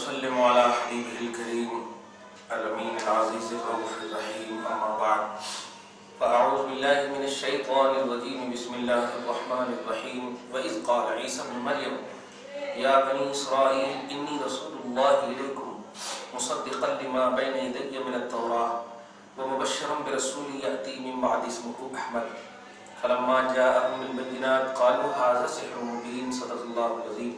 ونسلم على حبيبه الكريم الأمين العزيز الرؤوف الرحيم أما بعد فأعوذ بالله من الشيطان الرجيم بسم الله الرحمن الرحيم وإذ قال عيسى ابن مريم يا بني إسرائيل إني رسول الله إليكم مصدقا لما بين يدي من التوراة ومبشرا برسول يأتي من بعد اسمه أحمد فلما جاءهم البينات قالوا هذا سحر مبين صدق الله العظيم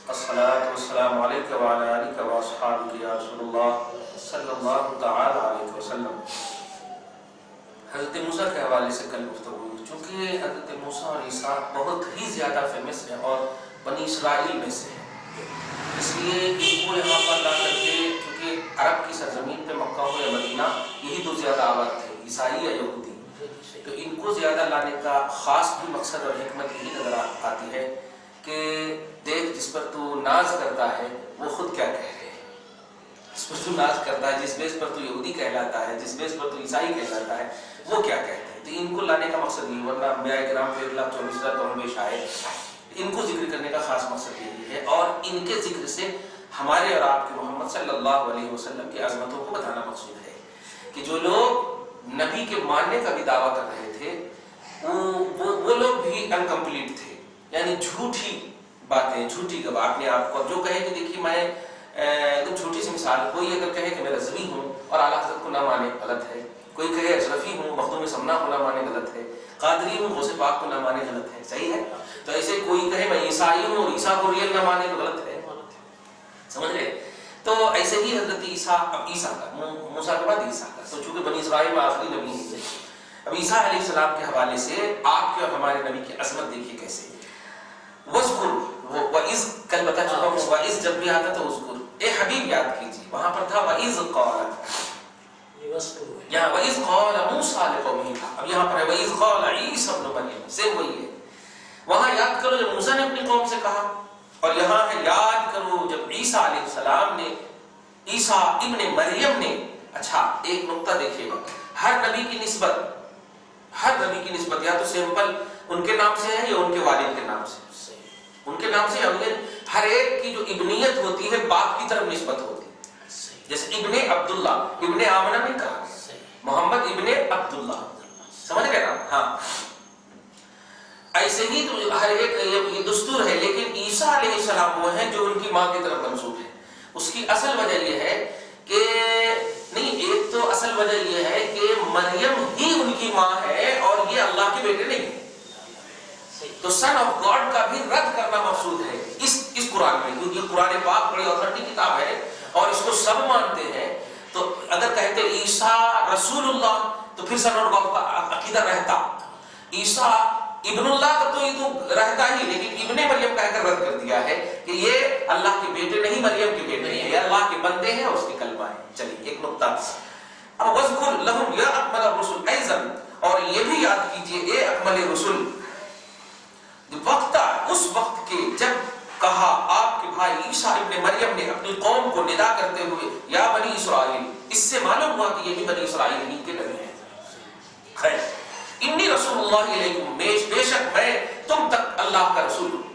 الصلاة والسلام عليك وعلى آلك وأصحابك يا رسول الله صلی اللہ تعالی علیہ وسلم۔ حضرت موسیٰ کے حوالے سے کل گفتگو ہوئی، چونکہ حضرت موسیٰ اور عیسیٰ بہت ہی زیادہ فیمس ہیں اور بنی اسرائیل میں سے ہیں، اس لیے ان کو یہاں پر لا کر کے، کیونکہ عرب کی سرزمین پہ مکہ ہو یا مدینہ یہی دو زیادہ آباد تھے، عیسائی یا یہودی، تو ان کو زیادہ لانے کا خاص بھی مقصد اور حکمت یہی نظر آتی ہے کہ دیکھ جس پر تو ناز کرتا ہے وہ خود کیا کہہ رہے ہیں، جس پر تو ناز کرتا ہے، جس بیس پر تو یہودی کہلاتا ہے، جس بیس پر تو عیسائی کہلاتا ہے، وہ کیا کہتے ہیں۔ تو ان کو لانے کا مقصد یہی، ورنہ انبیاء کرام پہ 1,24,000 کم بیش آئے، ان کو ذکر کرنے کا خاص مقصد یہی ہے، اور ان کے ذکر سے ہمارے اور آپ کے محمد صلی اللہ علیہ وسلم کی عظمتوں کو بتانا مقصود ہے کہ جو لوگ نبی کے ماننے کا بھی دعویٰ کر رہے تھے وہ لوگ بھی انکمپلیٹ تھے، یعنی جھوٹی باتیں، جھوٹی گواہ اپنے آپ کو، جو کہے کہ دیکھیے میں ایک چھوٹی سی مثال، کوئی اگر کہے کہ میں رضوی ہوں اور اعلیٰ حضرت کو نہ مانے غلط ہے، کوئی کہے اشرفی ہوں مخدوم سمنا کو نہ مانے غلط ہے، قادری ہوں غوث پاک کو نہ مانے غلط ہے، صحیح ہے۔ تو ایسے کوئی کہے میں عیسائی ہوں اور عیسیٰ کو ریل نہ مانے تو غلط ہے، سمجھ رہے۔ تو ایسے ہی حضرت عیسیٰ، اب عیسیٰ کا موسیٰ کے بعد عیسیٰ کا، تو چونکہ بنی اسرائیل میں آخری نبی ہیں، اب عیسیٰ علیہ السلام کے حوالے سے آپ کے اور ہمارے نبی کی عظمت دیکھیے کیسے۔ وَاذْكُرْ وَإِذْ کل بتا چکا ہوں، وَإِذْ جب بھی آتا تو اذکر، اے حبیب یاد کیجیے، وہاں پر تھا وَإِذْ قَالَ، یہاں وَإِذْ قَالَ مُوسَىٰ لِقَوْمِهِ تھا، اب یہاں پر ہے وَإِذْ قَالَ عِيسَى ابْنُ مَرْيَمَ، سیم وہی ہے۔ وہاں یاد کرو جب موسیٰ نے اپنی قوم سے کہا، اور یہاں ہے یاد کرو جب عیسیٰ علیہ السلام نے، عیسیٰ ابن مریم نے۔ اچھا ایک نقطہ دیکھیے گا، ہر نبی کی نسبت یا تو سمپل ان کے نام سے ہے یا ان کے والد کے نام سے، ان کے نام سے ہر ایک کی جو ابنیت ہوتی ہے باپ کی طرف نسبت ہوتی ہے، جیسے ابن عبداللہ، ابن آمنہ نے کہا محمد ابن عبداللہ، سمجھ گئے نا؟ ہاں ایسے ہی تو ہر ایک یہ دستور ہے، لیکن عیسیٰ علیہ السلام وہ ہیں جو ان کی ماں کی طرف منسوب ہے۔ اس کی اصل وجہ یہ ہے کہ نہیں، ایک تو اصل وجہ یہ ہے کہ مریم ہی ان کی ماں ہے اور یہ اللہ کے بیٹے نہیں ہیں، تو سن آف گاڈ کا بھی رد کرنا مقصود ہے اس قرآن میں، کیونکہ قرآن پاک بڑی اتھارٹی کتاب ہے اور اس کو سب مانتے ہیں۔ تو اگر کہتے عیسیٰ رسول اللہ تو پھر سن آف گاڈ کا عقیدہ رہتا، عیسیٰ ابن اللہ کا تو یہ تو رہتا ہی، لیکن ابن مریم کہہ کر رد کر دیا ہے کہ یہ اللہ کے بیٹے نہیں، مریم کے بیٹے نہیں، یہ اللہ کے بندے ہیں اور اس کی کلمہ ہے۔ چلیے ایک نقطہ، اب وَاذْكُرْ لَهُمْ يَا أَكْمَلَ الرُّسُلِ أَيْضًا، اور یہ بھی یاد کیجئے اے اکمل رسول، وقت اس وقت کے جب کہا آپ کے بھائی عیسیٰ ابن مریم نے اپنی قوم کو ندا کرتے ہوئے یا بنی اسرائیل، اس سے معلوم ہوا کہ یہ بھی بنی اسرائیل ہی کے نبی ہیں۔ خیر، انی رسول اللہ علیکم، بے شک میں تم تک اللہ کا رسول ہوں،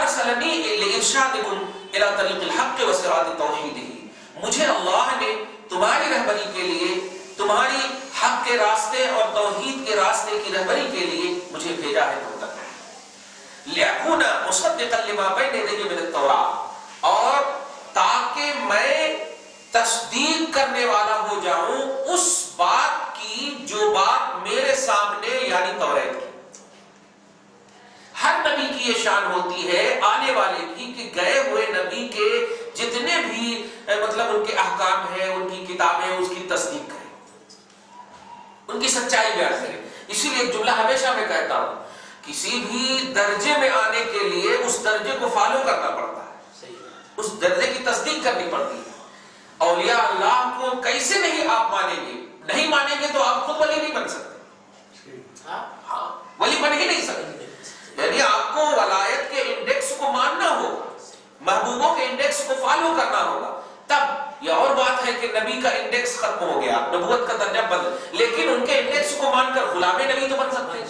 ارسلنی لارشادکم الی طریق الحق وصراط توحید، مجھے اللہ نے تمہاری رہبری کے لیے، تمہاری حق کے راستے اور توحید کے راستے کی رہبری کے لیے مجھے بھیجا ہے تم تک، لِأَكُونَ مُصَدِّقًا لِمَا بَيْنَ يَدَيَّ مِنَ التَّوْرَاةِ، اور تاکہ میں تصدیق کرنے والا ہو جاؤں اس بات کی جو بات میرے سامنے یعنی توریت کی۔ ہر نبی کی یہ شان ہوتی ہے آنے والے کی کہ گئے ہوئے نبی کے جتنے بھی مطلب ان کے احکام ہیں، ان کی کتابیں، اس کی تصدیق کریں، ان کی سچائی بیان کریں۔ اسی لیے ایک جملہ ہمیشہ میں کہتا ہوں، کسی بھی درجے میں آنے کے لیے اس درجے کو فالو کرنا پڑتا ہے، اس درجے کی تصدیق کرنی پڑتی ہے۔ اولیاء اللہ کو کیسے نہیں آپ مانیں گے؟ نہیں مانیں گے تو آپ خود ولی نہیں بن سکتے، ہاں ولی بن ہی نہیں سکتے، یعنی آپ کو ولایت کے انڈیکس کو ماننا ہوگا، محبوبوں کے انڈیکس کو فالو کرنا ہوگا، تب یہ اور بات ہے کہ نبی کا انڈیکس ختم ہو گیا، نبوت کا درجہ بند، لیکن ان کے انڈیکس کو مان کر غلام نبی تو بن سکتے ہیں۔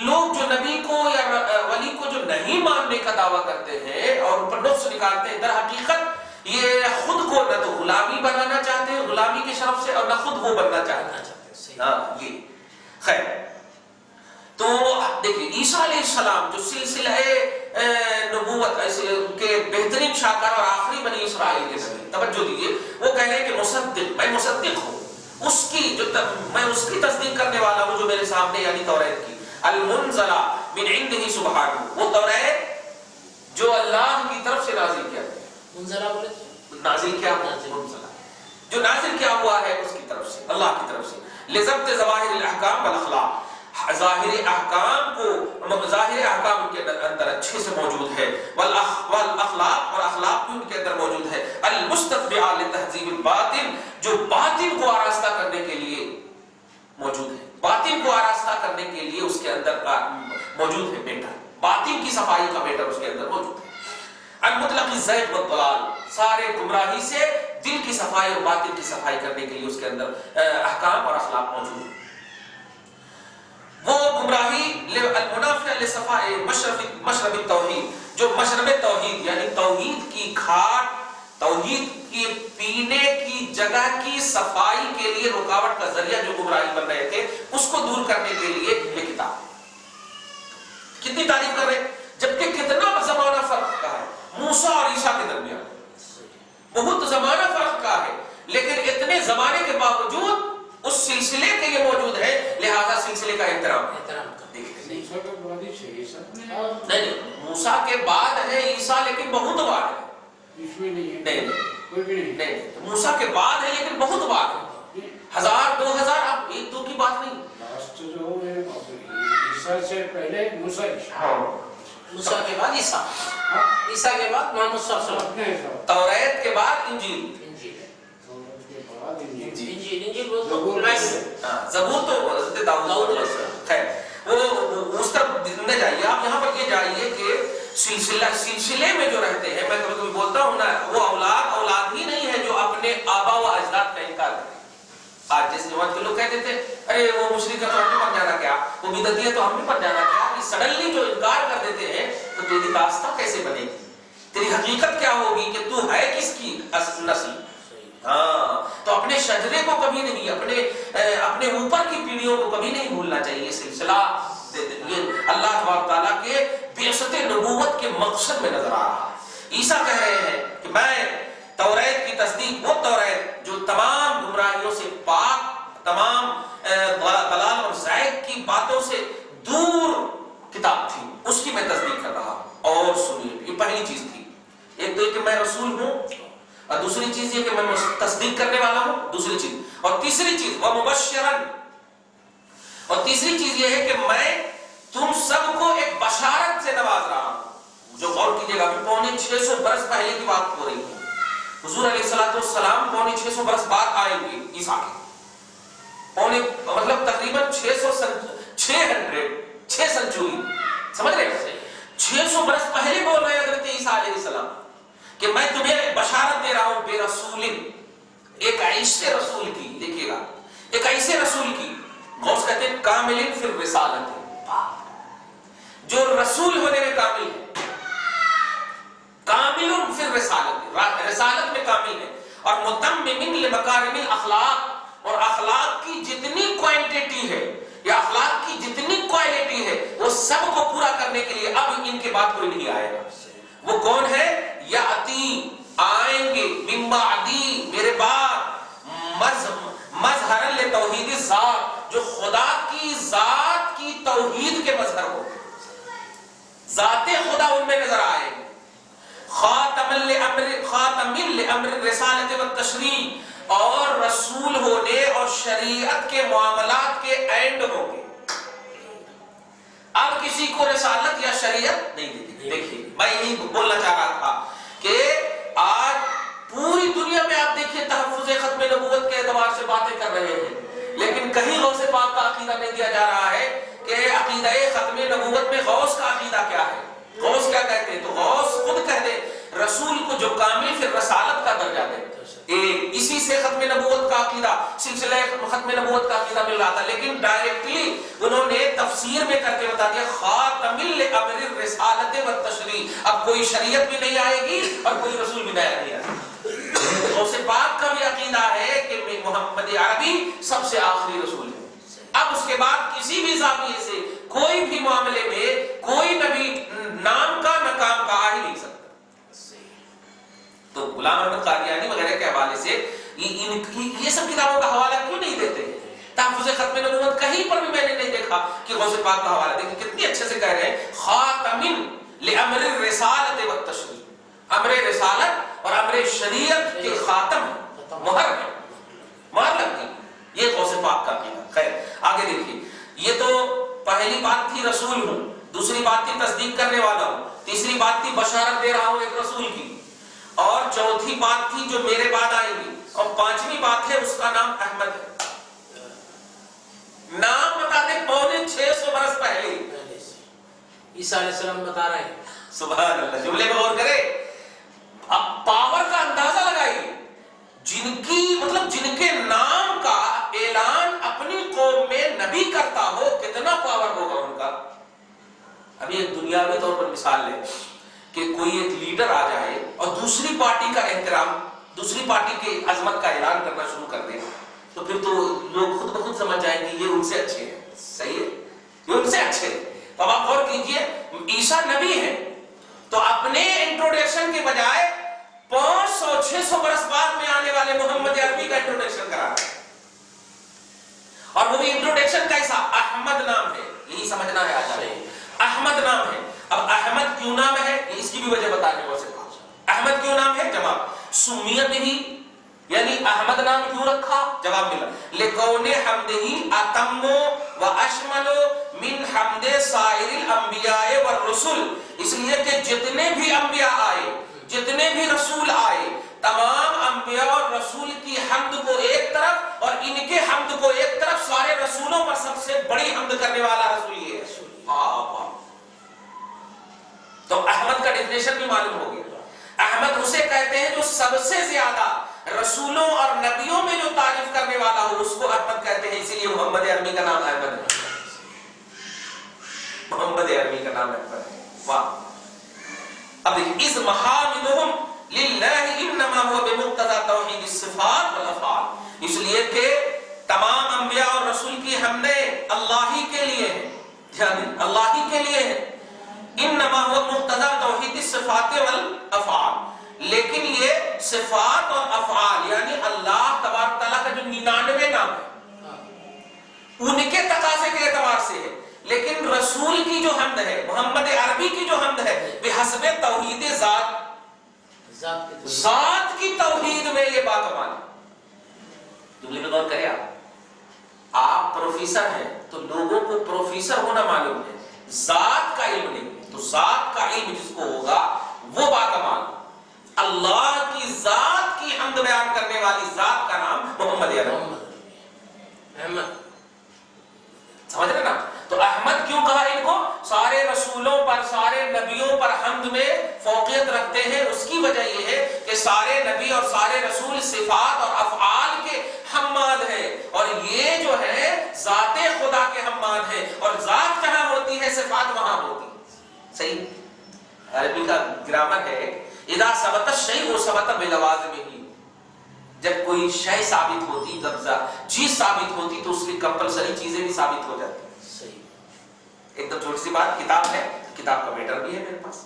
لوگ جو نبی کو یا ولی کو جو نہیں ماننے کا دعویٰ کرتے ہیں اور ان پر نقص نکالتے ہیں، در حقیقت یہ خود کو نہ تو غلامی بنانا چاہتے ہیں غلامی کے شرف سے، اور نہ خود وہ بننا چاہتے ہیں. ہاں یہ خیر. تو دیکھیے عیسیٰ علیہ السلام جو سلسلہ نبوت کے بہترین شاکر اور آخری بنی اسرائیل کے نبی، توجہ دیجیے، وہ کہہ رہے ہیں کہ مصدق، میں مصدق ہوں اس کی جو میں اس کی تصدیق کرنے والا ہوں جو میرے سامنے، یعنی توریت کی، المنزلہ من عنده سبحانہ، وہ توریت جو اللہ کی طرف سے نازل کیا ہے. منزلہ بولے نازل کیا ہوا، منزلہ جو نازل کیا ہوا ہے اس کی طرف سے، اللہ کی طرف سے، لضبط ظواہر الاحکام والاخلاق، ظاہر احکام کو، ظاہر احکام ان کے اندر اچھے سے موجود ہے، والاخلاق، اور اخلاق بھی ان کے اندر موجود ہے، المستتبعہ لتہذیب الباطن، جو باطن کو آراستہ کرنے کے لیے موجود ہے، باطن کو آراستہ کرنے کے لیے اس کے اندر موجود ہے بیٹا، باطن کی صفائی کا بیٹا اس کے اندر موجود ہے. المطلق الزیغ والضلال، سارے گمراہی سے دل کی صفائی اور باطن کی صفائی کرنے کے لیے اس کے اندر احکام اور اخلاق موجود ہیں. وہ گمراہی المنافع لصفاء مشرب التوحید، جو مشرب توحید یعنی توحید کی گھاٹ، توحید کی پینے کی جگہ کی صفائی کے لیے رکاوٹ کا ذریعہ جو گمراہی بن رہے تھے، اس کو دور کرنے کے لیے یہ کتاب. کتنی تعریف کر رہے، جبکہ کتنا زمانہ فرق کا ہے موسیٰ اور عیسیٰ کے درمیان، بہت زمانہ فرق کا ہے، لیکن اتنے زمانے کے باوجود اس سلسلے کے یہ موجود ہے، لہذا سلسلے کا احترام. نہیں، موسیٰ کے بعد ہے عیسیٰ، لیکن بہت بعد ہے. نہیں، موسیٰ کے بعد ہے لیکن بہت بعد ہے، 1000 2000، اب ایک دو کی بات نہیں. سے پہلے موسیٰ کے بعد عیسیٰ، عیسیٰ کے بعد محمد صلی اللہ علیہ وسلم، توریت کے بعد انجیل، زبور تو حضرت داؤد علیہ السلام. خیر وہ اس طرف نہ جائیے آپ، یہاں پر یہ جائیے کہ سلسلے میں جو رہتے ہیں، میں کبھی کبھی بولتا ہوں نا، وہ اولاد ہی نہیں ہے جو اپنے آبا و اجداد کا انکار کرے. آج جیسے جماعت کے لوگ کہتے تھے ارے وہ مشرک ہے تو ہم بھی بن جانا کیا، وہ بدعتی ہے تو ہم بھی بن جانا کیا. سڈنلی جو انکار کر دیتے ہیں تو تیری داستان کیسے بنے گی، تیری حقیقت کیا ہوگی کہ تو ہے کس کی نسل. ہاں تو اپنے شجرے کو کبھی نہیں، اپنے اوپر کی پیڑھیوں کو کبھی نہیں بھولنا چاہیے. سلسلہ یہ اللہ تبارک تعالیٰ کے بعثت نبوت کے مقصد میں نظر آ رہا ہے. عیسیٰ کہہ رہے ہیں کہ میں توریت کی تصدیق، وہ توریت جو تمام گمراہیوں سے پاک، تمام ضلال اور زائغ کی باتوں سے دور کتاب تھی، اس کی میں تصدیق کر رہا ہوں. اور سنیے، یہ پہلی چیز تھی. ایک تو یہ کہ میں رسول ہوں، اور دوسری چیز یہ کہ میں تصدیق کرنے والا ہوں، دوسری چیز. اور تیسری چیز ومبشرن، اور تیسری چیز یہ ہے کہ میں تم سب کو ایک بشارت سے نواز رہا ہوں. جو غور کیجیے گا، ابھی 650 برس پہلے کی بات ہو رہی ہے. حضور علیہ السلام 650 برس بعد آئیں گے عیسیٰ کے، مطلب تقریباً 6 سنچوری، سمجھ رہے ہیں، 600 برس پہلے بول رہے ہیں حضرت عیسیٰ علیہ السلام کہ میں تمہیں بشارت دے رہا ہوں بے رسول، ایک ایسے رسول کی، دیکھیے گا، ایک ایسے رسول کی، غوث کہتے ہیں کامل فی الرسالت، جو رسول ہونے میں کامل ہے، کامل فی الرسالت، رسالت میں کامل ہے، اور متمم لمکارم الاخلاق، اور اخلاق کی جتنی کوانٹٹی ہے یا اخلاق کی جتنی کوالٹی ہے وہ سب کو پورا کرنے کے لیے اب ان کے بعد کوئی نہیں آئے گا. وہ کون ہے؟ یاتی، آئیں گے، من بعدی، میرے بعد، مظہرا لتوحید الذات، جو خدا کی ذات کی توحید کے مظہر ہو، ذات خدا ان میں نظر آئے. خاتم لامر الرسالت والتشریع، اور رسول ہونے اور شریعت کے معاملات کے اینڈ ہوں گے. اب کسی کو رسالت یا شریعت نہیں دیکھی. دیکھیے میں یہی بولنا چاہ رہا تھا کہ آج پوری دنیا میں آپ دیکھیے تحفظ ختم نبوت کے اعتبار سے باتیں کر رہے ہیں، لیکن کہیں غوث پاک کا عقیدہ نہیں دیا جا رہا ہے کہ عقیدہ ختم نبوت میں غوث کا عقیدہ کیا ہے، غوث کیا کہتے ہیں. تو غوث خود کہتے رسول کو جو کامل پھر رسالت کا درجہ دے، اسی سے ختم نبوت کا عقیدہ، سلسلہ ختم نبوت کا عقیدہ مل رہا تھا، لیکن ڈائریکٹلی انہوں نے تفسیر میں کر کے بتا دیا خاتم لامر الرسالت والتشریع. اب کوئی شریعت بھی نہیں آئے گی اور کوئی رسول بھی نیا نہیں آئے گا. غوث پاک کا بھی عقیدہ ہے کہ محمد عربی سب سے آخری رسول ہے. اب اس کے بعد کسی بھی زاویے سے کوئی بھی معاملے میں کوئی نبی نام کا نہ کام کا آ ہی نہیں سکتا. تو غلام احمد قادیانی وغیرہ کے حوالے سے یہ سب کتابوں کا حوالہ کیوں نہیں دیتے ہیں؟ تحفظ ختم نبوت کہیں پر بھی میں نے نہیں دیکھا کہ غوث پاک کا حوالہ. دیکھیں کتنی اچھے سے کہہ رہے ہیں خاتم لامر الرسالۃ والتشریع. امر رسالت اور امر شریعت کے خاتم مہر ہے، مہر لگتی. یہ غوث پاک کا عقیدہ. خیر آگے دیکھیے، یہ تو پہلی بات تھی رسول ہوں، دوسری بات تھی تصدیق کرنے والا ہوں، تیسری بات تھی بشارت دے رہا ہوں ایک رسول کی، اور چوتھی بات تھی جو میرے بعد آئیں گی، اور پانچویں بات ہے اس کا نام احمد ہے. نام بتا دیں 650 برس پہلے عیسیٰ علیہ السلام بتا رہے ہیں. سبحان اللہ. جملے میں غور کرے، اب پاور کا اندازہ لگائیے. جن کے نام کا اعلان اپنی قوم میں نبی کرتا ہو کتنا پاور ہوگا ان کا. ابھی ایک دنیاوی طور پر مثال لیں کہ کوئی ایک لیڈر آ جائے اور دوسری پارٹی کا احترام، دوسری پارٹی کی عظمت کا اعلان کرنا شروع کر دے، تو پھر تو لوگ خود بخود سمجھ جائیں گے یہ ان سے اچھے ہیں. صحیح ہے، یہ ان سے اچھے ہیں. تو اب آپ غور کیجئے، عیسیٰ نبی ہے تو اپنے انٹروڈکشن کے بجائے 500-600 برس بعد میں آنے والے محمد عربی کا انٹروڈکشن کرا رہے ہیں. اور وہ بھی انٹروڈکشن کیسا؟ احمد نام ہے. یہی سمجھنا ہے آج احمد نام ہے. اب احمد کیوں نام ہے اس کی بھی وجہ بتانے کو سے احمد کیوں نام ہے؟ جواب سمیت ہی، یعنی احمد نام کیوں رکھا؟ جواب ملا لکون حمدہ اتم و اشمل من حمد سائر الانبیاء والرسل. اس لیے کہ جتنے بھی انبیاء آئے، جتنے بھی رسول آئے، تمام انبیاء اور رسول کی حمد کو ایک طرف اور ان کے حمد کو ایک طرف، سارے رسولوں پر سب سے بڑی حمد کرنے والا رسول یہ ہے. تو احمد کا ڈیفینیشن بھی معلوم ہو گیا. احمد اسے کہتے ہیں جو سب سے زیادہ رسولوں اور نبیوں میں جو تعریف کرنے والا ہو اس کو احمد کہتے ہیں. اسی لیے محمد عربی کا نام احمد ہے. محمد عربی کا نام احمد ہے. واہ. اب دیکھیں، اس محامدہم للہ انما هو بمقتضى توحید الصفات والافعال. اس لیے کہ تمام انبیاء اور رسول کی حمدیں اللہ ہی کے لیے ہیں، یعنی اللہ ہی کے لیے ہیں. انما هو مقتضى توحید الصفات والافعال. لیکن یہ صفات اور افعال یعنی اللہ تبارک تعالیٰ کا جو 99 نام ہے ان کے تقاضے کے اعتبار سے ہے. لیکن رسول کی جو حمد ہے، محمد عربی کی جو حمد ہے، بحسب توحید ذات کی توحید میں یہ باکمال ہے. جملے میں غور کریں. آپ پروفیسر ہیں تو لوگوں کو پروفیسر ہونا معلوم ہے، ذات کا علم نہیں. تو ذات کا علم جس کو ہوگا وہ باکمال. اللہ کی ذات کی حمد بیان کرنے والی ذات کا نام محمد عربی. احمد سمجھ رہے نا؟ تو احمد کیوں کہا ان کو؟ سارے رسولوں پر، سارے نبیوں پر حمد میں فوقیت رکھتے ہیں. اس کی وجہ یہ ہے کہ سارے نبی اور سارے رسول صفات اور افعال کے حماد ہیں، اور یہ جو ہے ذات خدا کے حماد ہیں. اور ذات جہاں ہوتی ہے صفات وہاں ہوتی ہے. صحیح. عربی کا گرامر ہے اذا ثبت الشیء ثبت بلوازمہ. جب کوئی شے ثابت ہوتی، جب چیز ثابت ہوتی تو اس کی کمپلسری چیزیں بھی ثابت ہو جاتی. صحیح. ایک دم چھوٹی سی بات، کتاب ہے، کتاب کا میٹر بھی ہے میرے پاس.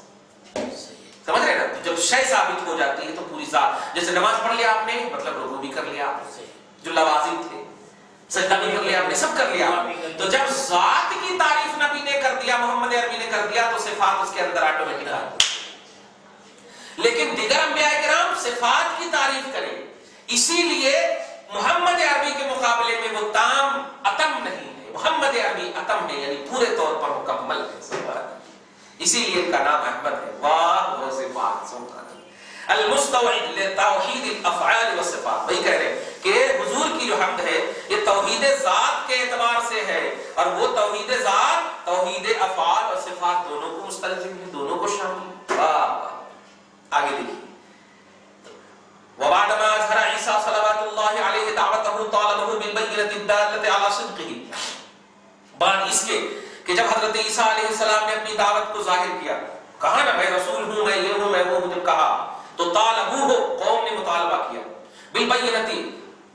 سمجھ رہے نا؟ جب شے ثابت ہو جاتی ہے تو پوری ذات، جیسے نماز پڑھ لیا آپ نے مطلب رکوع بھی کر لیا آپ نے، جو لوازم تھے، سجدہ بھی کر لیا آپ نے، سب کر لیا. تو جب ذات کی تعریف نبی نے کر دیا، محمد عربی نے کر دیا، تو صفات اس کے اندر آٹومیٹک آ گئی. لیکن دیگر انبیاء کرام صفات کی تعریف کریں، اسی لیے محمد عربی کے مقابلے میں وہ تام اتم نہیں ہے. محمد عربی اتم ہے، یعنی پورے طور پر مکمل ہے. اسی لیے ان کا نام احمد ہے. واہ غوث پاک سبحان اللہ المستوعب لتوحید الافعال والصفات. وہی کہہ رہے ہیں کہ حضور کی جو حمد ہے یہ توحید ذات کے اعتبار سے ہے، اور وہ توحید ذات توحید افعال اور صفات دونوں کو مستلزم ہے، دونوں کو شامل. واہ. آگے دیکھیے، وبعد ما اظهر عيسى صلوات الله عليه دعوته طالبه بالبينة الدالة على صدقه. بعد اس کے کہ جب حضرت عیسیٰ علیہ السلام نے اپنی دعوت کو ظاہر کیا، کہا نا میں رسول ہوں، میں یہ ہوں، میں وہ ہوں، جب کہا تو طالبوہ قوم نے مطالبہ کیا، بالبینۃ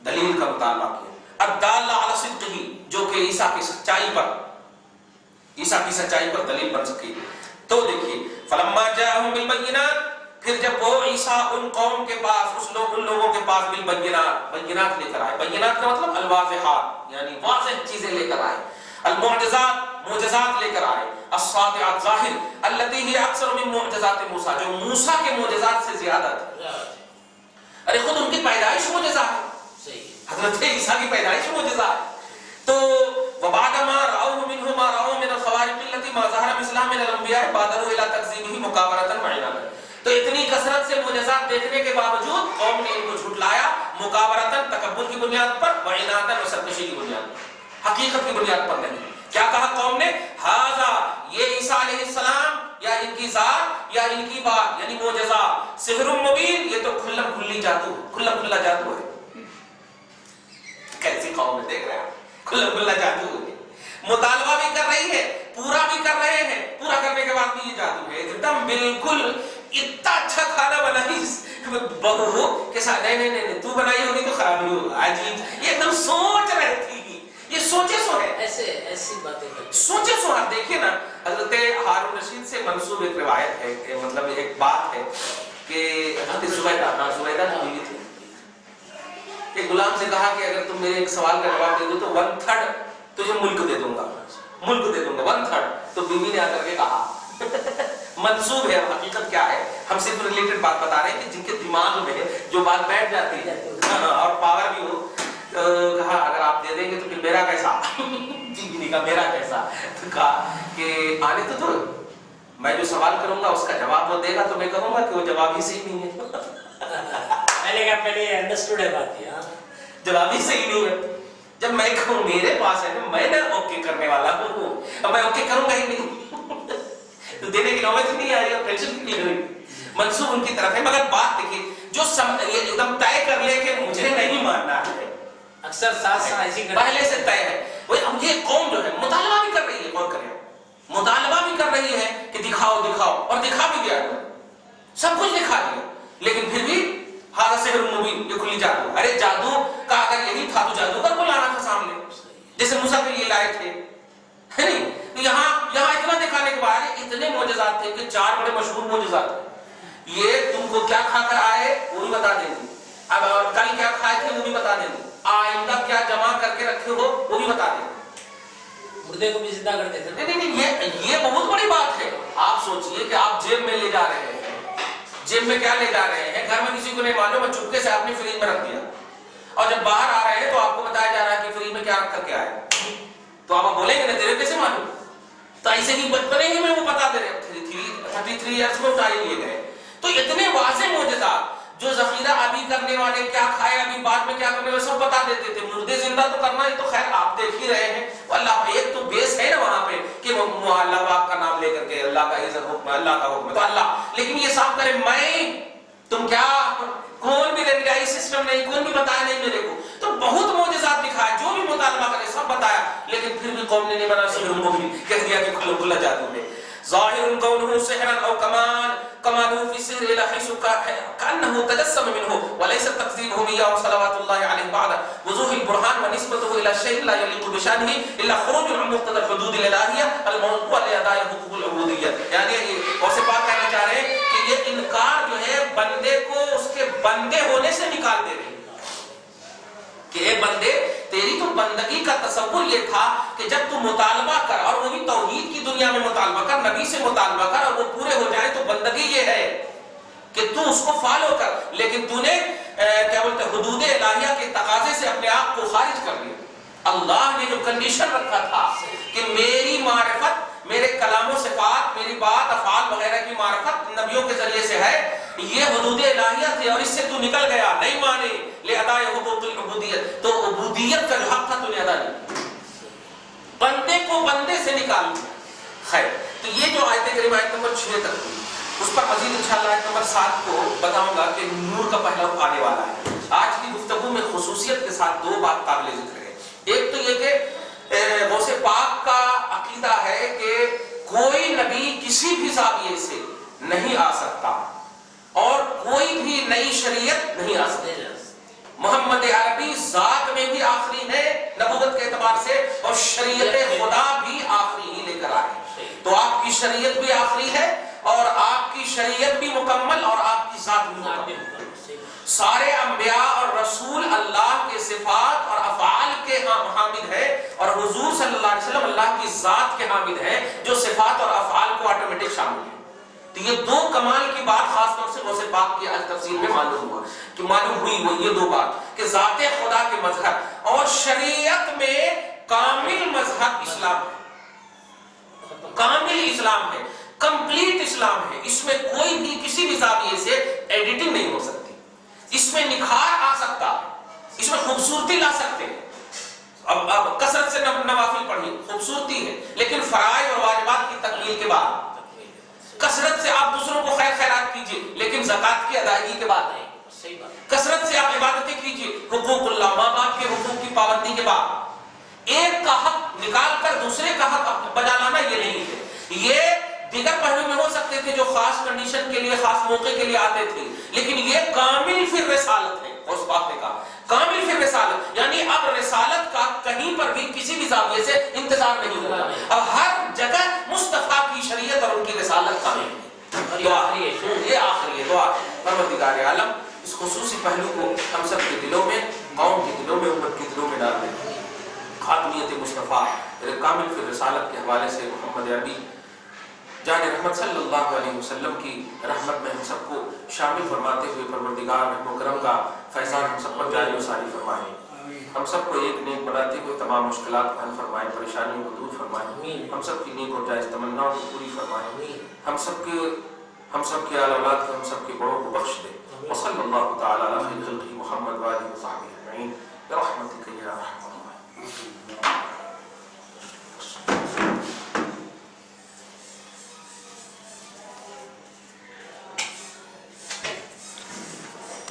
دلیل کا مطالبہ کیا، الدالہ علی صدقہ جو کہ عیسیٰ کی سچائی پر دلیل بن سکی۔ تو دیکھیے فلما جاءہم بالبینات، پھر جب وہ عیسیٰ ان قوم کے پاس ان لوگوں کے پاس بینات لے کر آئے، بینات کا مطلب الواضحات یعنی واضح چیزیں لے کر آئے، المعجزات معجزات لے کر آئے، الساطعات ظاہر التي هي اکثر من معجزات موسیٰ جو موسیٰ کے معجزات سے زیادہ تھے۔ ارے خود ان کی پیدائش معجزہ ہے، حضرت عیسیٰ کی پیدائش معجزہ ہے۔ تو وبعد ما رأوه منه ما رأوا من الخوارق التي ما ظهر مثلها من الانبیاء بادروا الى تکذیبه مکابرة وعنادا، تو اتنی کثرت سے معجزات دیکھنے کے باوجود قوم نے ان کو جھٹلایا، مکابرتاً تکبر کی بنیاد پر، وعناداً سرکشی کی بنیاد پر، حقیقت کی بنیاد پر نہیں۔ کیا کہا قوم نے؟ ھذا یہ عیسیٰ علیہ السلام یا ان کی ذات یا ان کی بات یعنی معجزہ، سحر مبین، یہ تو کھلا جادو ہے۔ کیسی قوم ہے دیکھ رہے ہیں، کھلا جادو ہے، مطالبہ بھی کر رہی ہے، پورا بھی کر رہے ہیں، پورا کرنے کے بعد بھی یہ جادو ہے، ایک دم بالکل اتنا اچھا کھانا بنائی بہو کے ساتھ، نہیں تو بنائی ہوگی تو خراب نہیں ہوگا، عجیب، یہ ایک دم سوچ رہی تھی، یہ سوچے سو ہے، ایسی باتیں سوچے سو ہے۔ دیکھیے نا حضرت ہارون رشید سے منسوب ایک روایت ہے، مطلب ایک بات ہے کہ حضرت زبیدہ ہوئی تھی، ایک غلام سے کہا کہ اگر تم میرے ایک سوال کا جواب دے دو تو 1/3 تجھے ملک دے دوں گا 1/3۔ تو بیوی نے آ کر کے کہا منسوب ہے، حقیقت کیا ہے ہم صرف ریلیٹڈ بات بتا رہے ہیں کہ جن کے دماغ میں جو بات بیٹھ جاتی ہے اور پاور بھی ہو، کہا اگر آپ دے دیں گے تو پھر میرا کیسا؟ بیوی نے کہا میرا کیسا؟ تو کہا کہ آنے تو دو، میں جو سوال کروں گا اس کا جواب وہ دے گا تو میں کہوں گا کہ وہ جواب ہی صحیح نہیں ہے۔ پہلے انڈرسٹوڈ ہے بات یہ، جواب ہی صحیح نہیں ہے۔ جب میں کہوں میرے پاس ہے نا، میں نے اوکے کرنے والا ہوں، اب میں اوکے کروں گا ہی نہیں تو دینے کی نوبت نہیں آئی اور ٹینشن نہیں ہوئی۔ منسوب ان کی طرف ہے، مگر بات دیکھیے جو ایک دم طے کر لے کہ مجھے نہیں ماننا ہے، اکثر ساتھ ایسی پہلے سے طے ہے۔ وہی اب یہ قوم جو ہے مطالبہ بھی کر رہی ہے، غور کریں، مطالبہ بھی کر رہی ہے کہ دکھاؤ اور دکھا بھی دیا، سب کچھ دکھا دیا، لیکن پھر بھی ھذا سحر مبین، یہ کھلی جادو۔ ارے جادو کا اگر یہی تھا تو جادوگر کو لانا تھا سامنے، جیسے موسیٰ کے لیے لائے تھے، ہے نہیں؟ تو یہاں اتنا دکھانے کے بعد اتنے معجزات تھے کہ 4 بڑے مشہور معجزات ہیں، یہ تم کو کیا کھا کر آئے وہ بھی بتا دیں گے، اب اور کل کیا کھائے تھے وہ بھی بتا دیں گے، آئندہ کیا جمع کر کے رکھے ہو وہ بھی بتا دیں گے، مردے کو بھی زندہ کر دیتے۔ نہیں یہ بہت بڑی بات ہے۔ آپ سوچئے کہ آپ جیب میں لے جا رہے ہیں، جیب میں کیا لے جا رہے ہیں، گھر میں کسی کو نہیں معلوم، اور چپکے سے آپ نے فریج میں رکھ دیا، اور جب باہر آ رہے ہیں تو آپ کو بتایا جا رہا ہے کہ فریج میں کیا رکھ کر کے آئے، تو آپ بولیں گے نا تیرے کیسے معلوم؟ تو ایسے ہی بچپنے ہی میں وہ بتا دے رہے 33 ایئرس میں اٹھائے لیے گئے۔ تو اتنے واضح معجزات، جو ذخیرہ ابھی کرنے والے کیا کھائے ابھی بعد میں کیا کرنے والے سب بتا دیتے تھے، مردے زندہ تو کرنا ہی تو خیر آپ دیکھ ہی رہے ہیں، اللہ ایک تو بیس ہے نا وہاں پہ کہ اللہ پاک کا نام لے کر کے اللہ کا حکم، اللہ کا حکم تو اللہ، لیکن یہ صاف کرے میں تم کیا کون بھی ریلیائی سسٹم نہیں، کون بھی بتایا نہیں میرے کو، تو بہت معجزات دکھایا، جو بھی مطالبہ کرے سب بتایا، لیکن پھر بھی قوم نے نہیں بنا، سحر مبین کہہ دیا کہ کھلا جادو ہے۔ ظاہر کونہ سحرا او کمانہ فی السحر الى حیث کانہ تجسم منہ وليس تکذیبہ ایاہ صلوات اللہ علیہ بعد وضوح البرہان ونسبتہ الى شیء لا یلیق بشانہ الا خروج عن مقتضى الحدود الالہیہ الموضوع لاداء حقوق العبودیت۔ یعنی غوث پاک کہنا چاہ رہے ہیں کہ یہ انکار جو ہے بندے کو اس کے بندے ہونے سے نکال دے رہے ہیں کہ اے بندے تیری تو بندگی کا تصور یہ تھا کہ جب تو مطالبہ کر، اور وہ بھی توحید کی دنیا میں مطالبہ کر، نبی سے مطالبہ کر اور وہ پورے ہو جائے، تو بندگی یہ ہے کہ تو اس کو فالو کر، لیکن تو نے کیا بولتے حدود الہیہ کے تقاضے سے اپنے آپ کو خارج کر لیا۔ اللہ نے جو کنڈیشن رکھا تھا کہ میری معرفت، میرے کلام و صفات، میری بات افعال وغیرہ کی معرفت نبیوں کے ذریعے سے ہے، یہ حدود الہیہ تھے اور اس سے تو نکل گیا، نہیں مانے لاداء حقوق العبودیت، تو عبودیت کا جو حق تھا تو نے ادا نہیں، بندے کو بندے سے نکال دیا۔ خیر، تو یہ جو آیت کریمہ آیت نمبر 6 تک تھی، اس پر مزید انشاءاللہ آیت نمبر 7 کو بتاؤں گا کہ نور کا پہلا آنے والا ہے۔ آج کی گفتگو میں خصوصیت کے ساتھ 2 بات قابل ذکر ہے۔ ایک تو یہ کہ غوث پاک کا عقیدہ ہے کہ کوئی نبی کسی بھی زاویے سے نہیں آ سکتا، اور کوئی نئی شریعت نہیں آ سکتی. محمد عربی ذات میں بھی آخری ہے نبوت کے اعتبار سے، اور شریعت خدا بھی آخری ہی لے کر آئے. تو آپ کی شریعت بھی آخری ہے، اور آپ کی شریعت بھی مکمل، اور آپ کی ذات بھی مکمل. سارے انبیاء اور رسول اللہ کے صفات اور افعال کے حامد ہے، اور حضور صلی اللہ علیہ وسلم اللہ کی ذات کے حامد ہے جو صفات اور افعال کو آٹومیٹک شامل ہے. تو یہ دو کمال کی بات خاص طور سے غوث پاک کی تفسیر میں معلوم ہوئی وہ یہ دو بات کہ ذات خدا کے مظہر اور شریعت میں کامل مذہب اسلام ہے، کامل اسلام ہے، کمپلیٹ اسلام ہے. اس میں کوئی بھی کسی بھی زاویے سے ایڈیٹنگ نہیں ہو سکتی، اس میں نکھار آ سکتا ہے، اس میں خوبصورتی لا سکتے ہیں. اب کثرت سے نوافل پڑھی خوبصورتی ہے، لیکن فرائض اور واجبات کی تکمیل کے بعد کثرت سے آپ دوسروں کو خیر خیرات کیجئے، لیکن زکات کی ادائیگی کے بعد نہیں. کثرت سے آپ عبادتیں کیجئے، حقوق اللہ، ماں باپ کے حقوق کی پابندی کے بعد ایک کا حق نکال کر دوسرے کا حق بجا لانا یہ نہیں ہے. یہ دیگر پہلو میں ہو سکتے تھے جو خاص کنڈیشن کے لیے، خاص موقع کے لیے آتے تھے، لیکن یہ کامل پھر رسالت ہے. اس بات نے کہا کامل پھر رسالت، یعنی اب رسالت کا کہیں پر بھی کسی بھی زاویے سے انتظار نہیں ہوگا. اب ہر جگہ مصطفیٰ کی شریعت اور ان کی رسالت کامل ہے. یہ آخری ہے. دعا پروردگار عالم اس خصوصی پہلو کو ہم سب کے دلوں میں، قوم کے دلوں میں، امت کے دلوں میں ڈال دیں. خاتمیت مصطفیٰ کامل فی رسالت کے حوالے سے محمد عربی جان رحمت صلی اللہ علیہ وسلم کی رحمت میں ہم سب کو شامل فرماتے ہوئے پروردگار رحم و کرم کا فیضان ہم سب پر جاری و ساری فرمائے. ہم سب کو ایک نیک بناتے ہوئے تمام مشکلات کو حل فرمائے، پریشانیوں کو دور فرمائے، ہم سب کی نیک اور جائز تمناؤں کو پوری فرمائے. ہم سب کے اہل اولاد کو، ہم سب کے بڑوں کو بخش دے.